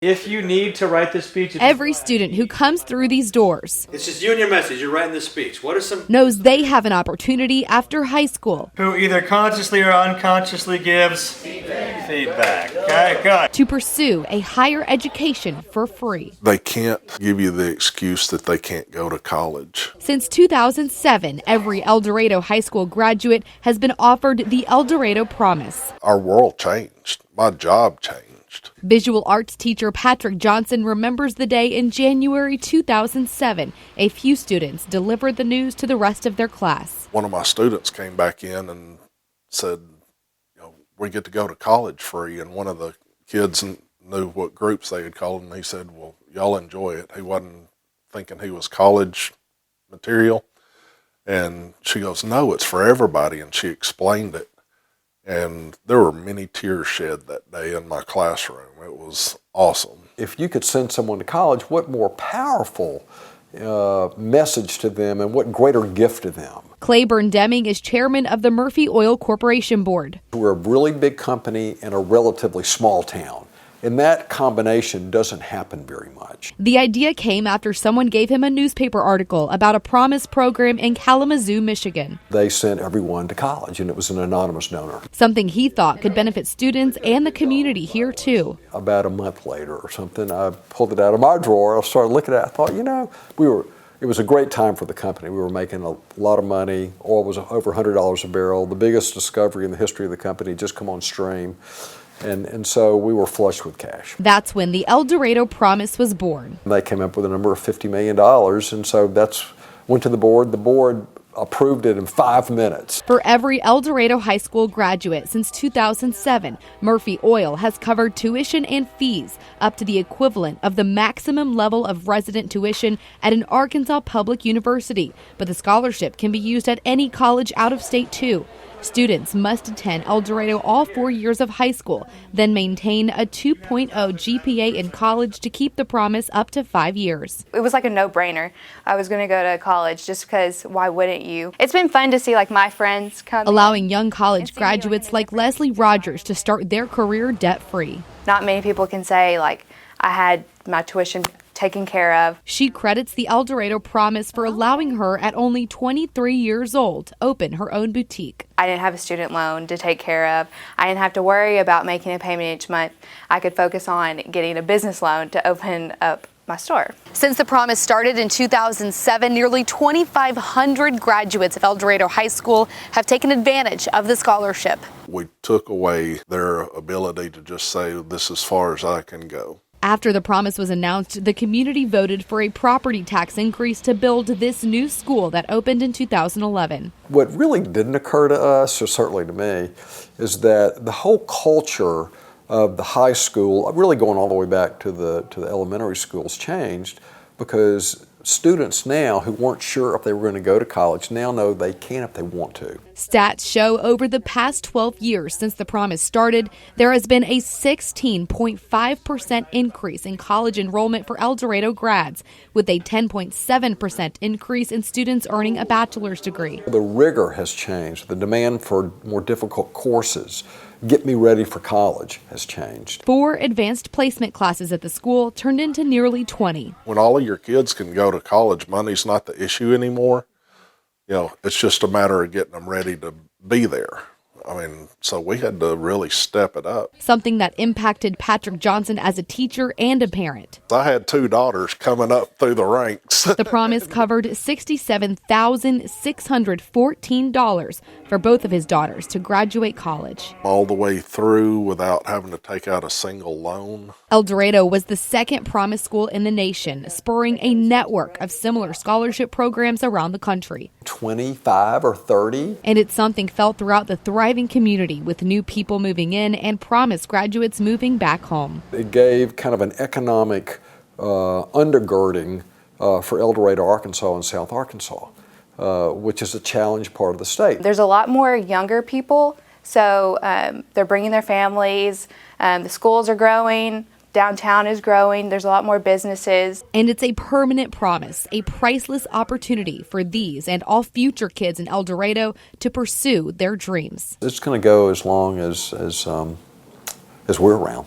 If you need to write the speech, Every student who comes through these doors, it's just you and your message. You're writing the speech. What are some knows they have an opportunity after high school who either consciously or unconsciously gives feedback. Okay, good. to pursue a higher education for free. They can't give you the excuse that they can't go to college. Since 2007, every El Dorado High School graduate has been offered the El Dorado Promise. Our world changed. My job changed. Visual arts teacher Patrick Johnson remembers the day in January 2007. A few students delivered the news to the rest of their class. One of my students came back in and said, we get to go to college free. And one of the kids knew what groups they had called, and he said, well, y'all enjoy it. He wasn't thinking he was college material. And she goes, no, it's for everybody. And she explained it. And there were many tears shed that day in my classroom. It was awesome. If you could send someone to college, what more powerful message to them and what greater gift to them. Claiborne Deming is chairman of the Murphy Oil Corporation Board. We're a really big company in a relatively small town. And that combination doesn't happen very much. The idea came after someone gave him a newspaper article about a Promise program in Kalamazoo, Michigan. They sent everyone to college, and it was an anonymous donor. Something he thought could benefit students and the community here, too. About a month later or something, I pulled it out of my drawer. I started looking at it. I thought, it was a great time for the company. We were making a lot of money. Oil was over $100 a barrel. The biggest discovery in the history of the company had just come on stream. And so we were flush with cash. That's when the El Dorado Promise was born. They came up with a number of $50 million, and so went to the board. The board approved it in 5 minutes. For every El Dorado High School graduate since 2007, Murphy Oil has covered tuition and fees up to the equivalent of the maximum level of resident tuition at an Arkansas public university. But the scholarship can be used at any college out of state, too. Students must attend El Dorado all 4 years of high school, then maintain a 2.0 GPA in college to keep the promise up to 5 years. It was like a no-brainer. I was going to go to college just because why wouldn't you? It's been fun to see my friends come. Allowing young college graduates like Leslie Rogers to start their career debt-free. Not many people can say I had my tuition taken care of. She credits the El Dorado Promise for allowing her, at only 23 years old, open her own boutique. I didn't have a student loan to take care of. I didn't have to worry about making a payment each month. I could focus on getting a business loan to open up my store. Since the Promise started in 2007, nearly 2,500 graduates of El Dorado High School have taken advantage of the scholarship. We took away their ability to just say, this is as far as I can go. After the promise was announced, the community voted for a property tax increase to build this new school that opened in 2011. What really didn't occur to us, or certainly to me, is that the whole culture of the high school, really going all the way back to the elementary schools, changed because students now who weren't sure if they were going to go to college now know they can if they want to. Stats show over the past 12 years since the promise started, there has been a 16.5% increase in college enrollment for El Dorado grads, with a 10.7% increase in students earning a bachelor's degree. The rigor has changed. The demand for more difficult courses, get me ready for college, has changed. 4 advanced placement classes at the school turned into nearly 20. When all of your kids can go to college, money's not the issue anymore. It's just a matter of getting them ready to be there. So we had to really step it up. Something that impacted Patrick Johnson as a teacher and a parent. I had 2 daughters coming up through the ranks. The promise covered $67,614 for both of his daughters to graduate college. All the way through without having to take out a single loan. El Dorado was the second promise school in the nation, spurring a network of similar scholarship programs around the country. 25 or 30. And it's something felt throughout the thriving community, with new people moving in and promise graduates moving back home. It gave kind of an economic undergirding for El Dorado, Arkansas and South Arkansas, which is a challenge part of the state. There's a lot more younger people, so they're bringing their families. The schools are growing. Downtown is growing. There's a lot more businesses. And it's a permanent promise, a priceless opportunity for these and all future kids in El Dorado to pursue their dreams. It's going to go as long as we're around.